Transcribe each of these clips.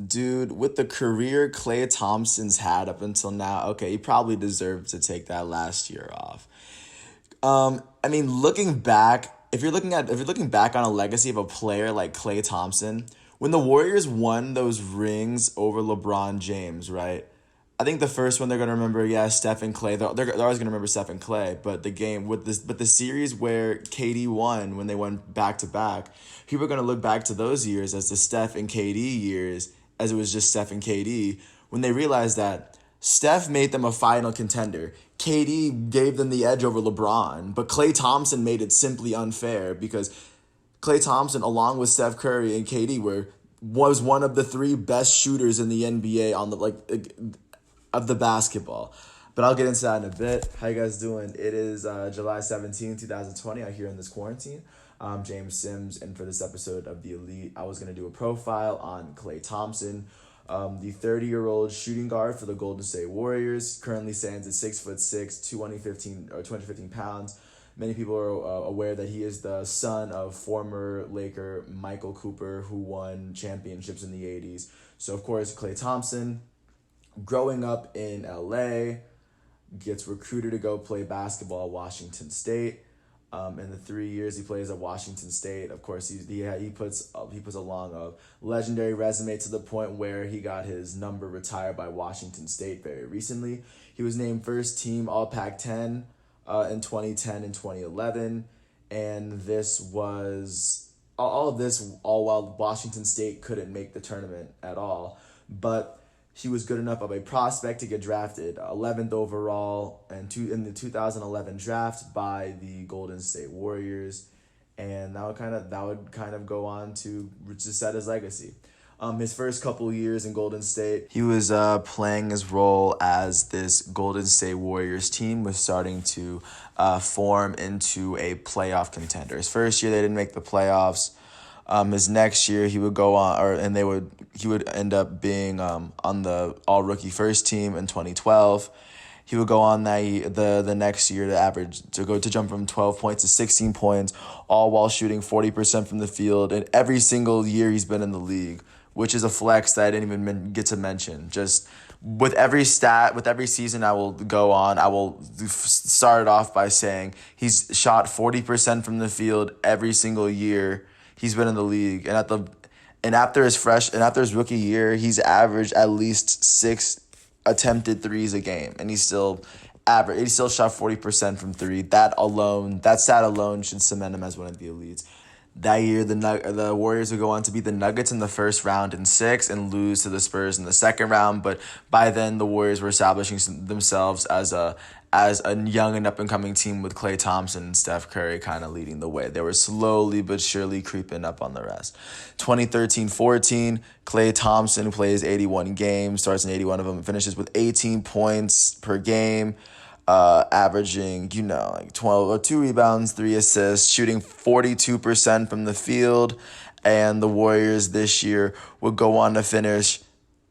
Dude, with the career Klay Thompson's had up until now, okay, he probably deserved to take that last year off. I mean, looking back, if you're looking back on a legacy of a player like Klay Thompson, when the Warriors won those rings over LeBron James, right? I think the first one they're gonna remember, yeah, Steph and Clay. They're always gonna remember Steph and Clay. But the series where KD won when they went back to back, people are gonna look back to those years as the Steph and KD years, as it was just Steph and KD, when they realized that Steph made them a final contender. KD gave them the edge over LeBron, but Klay Thompson made it simply unfair because Klay Thompson, along with Steph Curry and KD, was one of the three best shooters in the NBA on the of the basketball. But I'll get into that in a bit. How you guys doing? It is July 17, 2020. I'm here in this quarantine. I'm James Sims, and for this episode of The Elite, I was going to do a profile on Klay Thompson, the 30-year-old shooting guard for the Golden State Warriors. Currently stands at 6'6", 215 pounds. Many people are aware that he is the son of former Laker Michael Cooper, who won championships in the 80s. So, of course, Klay Thompson, growing up in LA, gets recruited to go play basketball at Washington State. In the 3 years he plays at Washington State, of course, he puts along a legendary resume to the point where he got his number retired by Washington State very recently. He was named first team All Pac-10 in 2010 and 2011, and this was all of this all while Washington State couldn't make the tournament at all, but he was good enough of a prospect to get drafted 11th overall in the 2011 draft by the Golden State Warriors, and that would kind of go on to set his legacy. His first couple years in Golden State, he was playing his role as this Golden State Warriors team was starting to form into a playoff contender. His first year, they didn't make the playoffs. His next year he would go on, he would end up being on the All Rookie First Team in 2012. He would go on the next year to jump from 12 points to 16 points, all while shooting 40% from the field. And every single year he's been in the league, which is a flex that I didn't even get to mention. Just with every season I will go on, I will start it off by saying he's shot 40% from the field every single year he's been in the league, and after his rookie year, he's averaged at least 6 attempted threes a game, and he still shot 40% from three. That stat alone should cement him as one of the elites. That year, the Warriors would go on to beat the Nuggets in the first round in 6 and lose to the Spurs in the second round. But by then, the Warriors were establishing themselves as a young and up-and-coming team with Klay Thompson and Steph Curry kind of leading the way. They were slowly but surely creeping up on the rest. 2013-14, Klay Thompson plays 81 games, starts in 81 of them, and finishes with 18 points per game, averaging, 12 or 2 rebounds, 3 assists, shooting 42% from the field. And the Warriors this year would go on to finish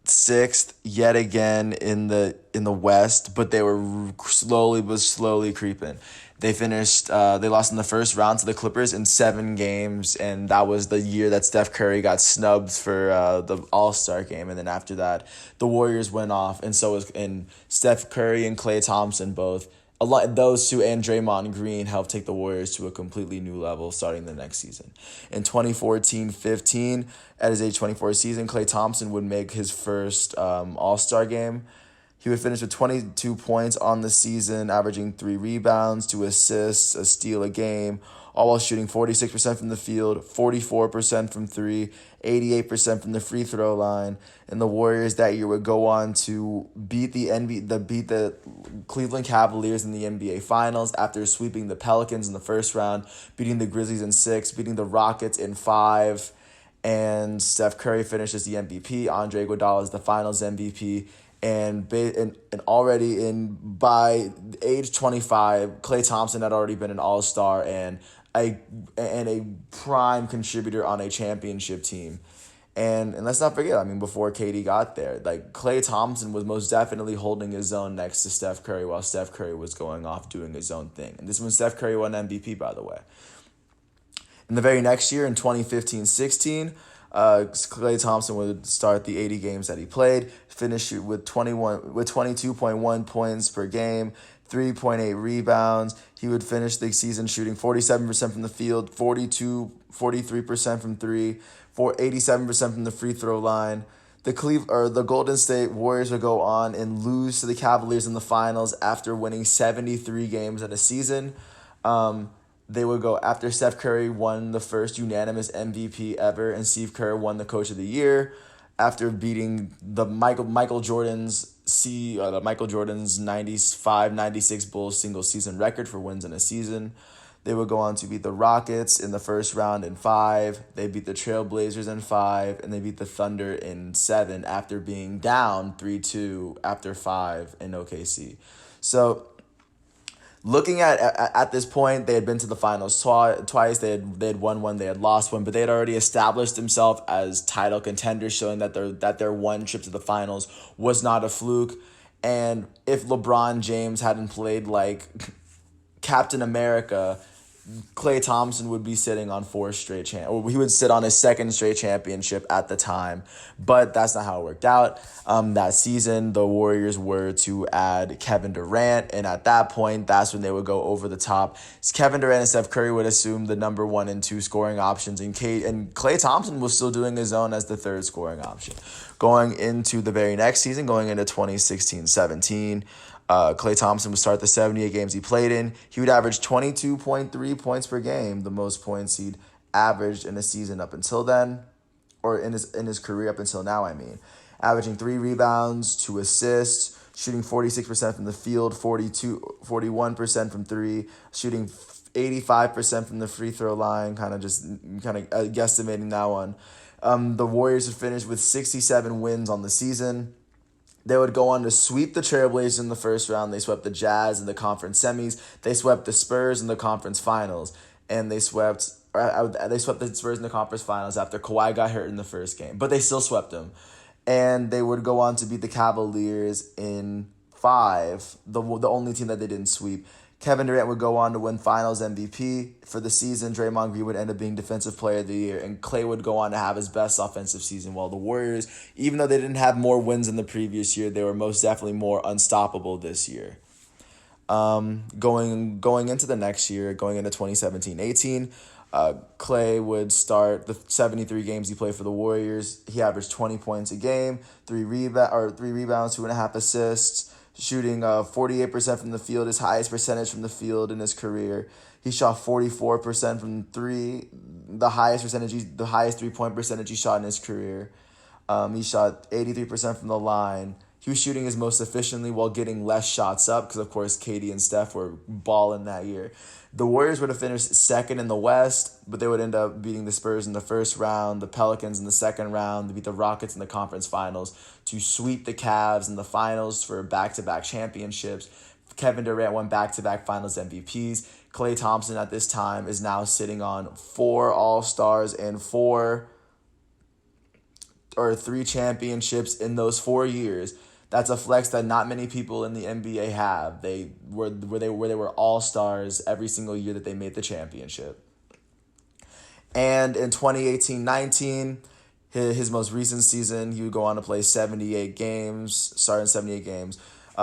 6th yet again in the West, but they were slowly creeping. They lost in the first round to the Clippers in 7 games, and that was the year that Steph Curry got snubbed for the All-Star game. And then after that, the Warriors went off, and Steph Curry and Klay Thompson both. Those two and Draymond Green helped take the Warriors to a completely new level starting the next season. In 2014-15, at his age 24 season, Klay Thompson would make his first All-Star game. He would finish with 22 points on the season, averaging 3 rebounds, 2 assists, a steal a game, all while shooting 46% from the field, 44% from 3, 88% from the free throw line. And the Warriors that year would go on to beat the Cleveland Cavaliers in the NBA Finals after sweeping the Pelicans in the first round, beating the Grizzlies in 6, beating the Rockets in 5, and Steph Curry finishes the MVP. Andre Iguodala is the Finals MVP. And by age 25, Klay Thompson had already been an all-star and a prime contributor on a championship team. And let's not forget, before KD got there, Klay Thompson was most definitely holding his own next to Steph Curry while Steph Curry was going off doing his own thing. And this is when Steph Curry won MVP, by the way. In the very next year, in 2015-16, Klay Thompson would start the 80 games that he played, finish with 22.1 points per game, 3.8 rebounds. He would finish the season shooting 47% from the field, 43% from three, 87% from the free throw line. The Golden State Warriors would go on and lose to the Cavaliers in the finals after winning 73 games in a season. They would go after Steph Curry won the first unanimous MVP ever, and Steve Kerr won the Coach of the Year after beating the Michael Jordan's 95-96 Bulls single season record for wins in a season. They would go on to beat the Rockets in the first round in 5. They beat the Trailblazers in 5, and they beat the Thunder in 7 after being down 3-2 after 5 in OKC. So looking at this point, they had been to the finals twice. They had won one, they had lost one, but they had already established themselves as title contenders, showing that their one trip to the finals was not a fluke. And if LeBron James hadn't played like Captain America, Klay Thompson would be sitting on he would sit on his second straight championship at the time, but that's not how it worked out. That season, the Warriors were to add Kevin Durant, and at that point, that's when they would go over the top. Kevin Durant and Steph Curry would assume the number 1 and 2 scoring options, and Klay Thompson was still doing his own as the third scoring option. Going into the very next season, going into 2016-17, Klay Thompson would start the 78 games he played in. He would average 22.3 points per game, the most points he'd averaged in a season up until then, or in his career up until now, Averaging 3 rebounds, 2 assists, shooting 46% from the field, 41% from 3, shooting 85% from the free throw line, kind of guesstimating that one. The Warriors would finish with 67 wins on the season. They would go on to sweep the Trailblazers in the first round. They swept the Jazz in the conference semis. They swept the Spurs in the conference finals. And they swept the Spurs in the conference finals after Kawhi got hurt in the first game. But they still swept them. And they would go on to beat the Cavaliers in 5, the only team that they didn't sweep. Kevin Durant would go on to win Finals MVP for the season. Draymond Green would end up being Defensive Player of the Year, and Klay would go on to have his best offensive season. While the Warriors, even though they didn't have more wins in the previous year, they were most definitely more unstoppable this year. Going into the next year, going into 2017-18, Klay would start the 73 games he played for the Warriors. He averaged 20 points a game, 3 rebounds, 2.5 assists, shooting 48% from the field, his highest percentage from the field in his career. He shot 44% from 3, the highest 3-point percentage he shot in his career. He shot 83% from the line. He was shooting his most efficiently while getting less shots up because, of course, KD and Steph were balling that year. The Warriors would have finished second in the West, but they would end up beating the Spurs in the first round, the Pelicans in the second round, they beat the Rockets in the conference finals to sweep the Cavs in the finals for back-to-back championships. Kevin Durant won back-to-back finals MVPs. Klay Thompson at this time is now sitting on 4 All-Stars and 3 championships in those 4 years. That's a flex that not many people in the NBA have. They were all-stars every single year that they made the championship. And in 2018-19, his most recent season, he would go on to play 78 games, starting 78 games.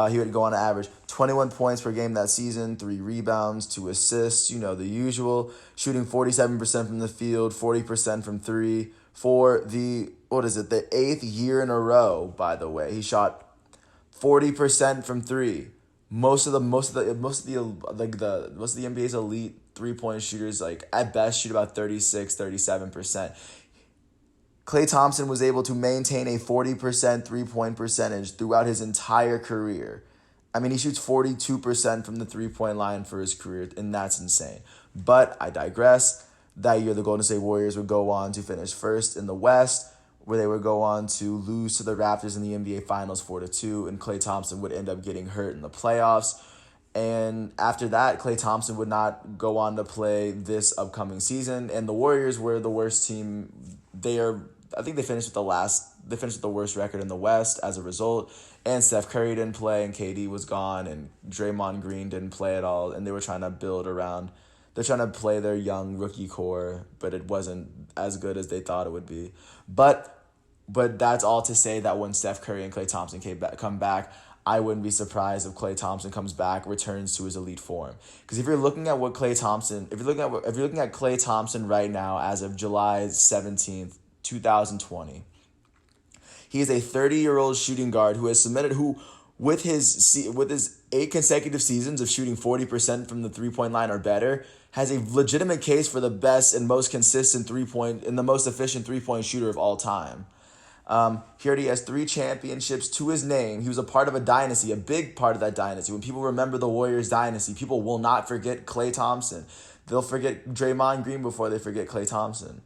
He would go on to average 21 points per game that season, 3 rebounds, 2 assists, the usual, shooting 47% from the field, 40% from 3 for the 8th year in a row, by the way. He shot 40% from 3. Most of the NBA's elite 3-point shooters, at best, shoot about 36-37%. Klay Thompson was able to maintain a 40% 3-point percentage throughout his entire career. He shoots 42% from the 3-point line for his career, and that's insane. But I digress. That year, the Golden State Warriors would go on to finish first in the West, where they would go on to lose to the Raptors in the NBA Finals 4-2, and Klay Thompson would end up getting hurt in the playoffs. And after that, Klay Thompson would not go on to play this upcoming season, and the Warriors were the worst team. I think they finished with the worst record in the West as a result, and Steph Curry didn't play, and KD was gone, and Draymond Green didn't play at all, and they were trying to build around They're trying to play their young rookie core, but it wasn't as good as they thought it would be. But that's all to say that when Steph Curry and Klay Thompson come back, I wouldn't be surprised if Klay Thompson comes back, returns to his elite form. Because if you're looking at what Klay Thompson, if you're looking at Klay Thompson right now as of July 17th, 2020, he is a 30-year-old shooting guard who has submitted with his 8 consecutive seasons of shooting 40% from the 3-point line or better, has a legitimate case for the best and most consistent 3-point and the most efficient 3-point shooter of all time. He already has 3 championships to his name. He was a part of a dynasty, a big part of that dynasty. When people remember the Warriors dynasty, people will not forget Klay Thompson. They'll forget Draymond Green before they forget Klay Thompson.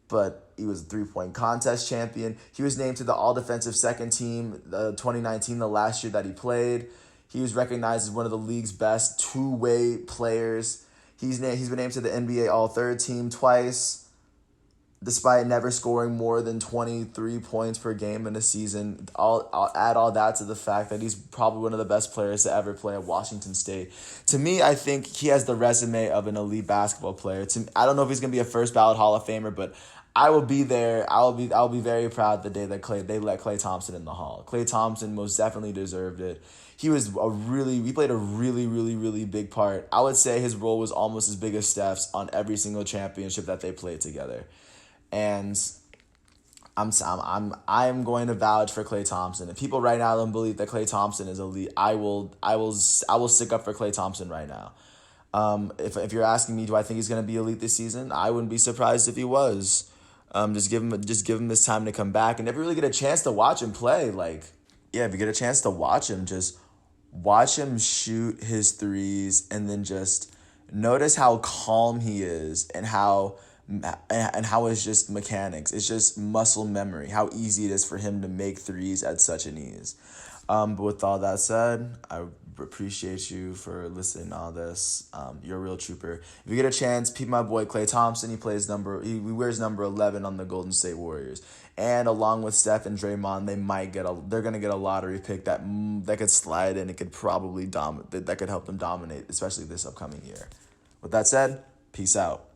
But he was a 3-point contest champion. He was named to the all-defensive second team 2019, the last year that he played. He was recognized as one of the league's best two-way players. He's been named to the NBA all-third team twice, despite never scoring more than 23 points per game in a season. I'll add all that to the fact that he's probably one of the best players to ever play at Washington State. To me, I think he has the resume of an elite basketball player. I don't know if he's going to be a first ballot Hall of Famer, but I will be there. I'll be very proud the day that they let Klay Thompson in the Hall. Klay Thompson most definitely deserved it. He played a really, really, really big part. I would say his role was almost as big as Steph's on every single championship that they played together. And I'm going to vouch for Klay Thompson. If people right now don't believe that Klay Thompson is elite, I will stick up for Klay Thompson right now. If you're asking me, do I think he's going to be elite this season? I wouldn't be surprised if he was. Just give him this time to come back, and if you really get a chance to watch him play, if you get a chance to watch him, just watch him shoot his threes, and then just notice how calm he is, and how it's just mechanics. It's just muscle memory, how easy it is for him to make threes at such an ease. But with all that said, I appreciate you for listening to all this. You're a real trooper. If you get a chance, peep my boy Klay Thompson. He wears number 11 on the Golden State Warriors. And along with Steph and Draymond, they're gonna get a lottery pick that could slide in. It could probably that could help them dominate, especially this upcoming year. With that said, peace out.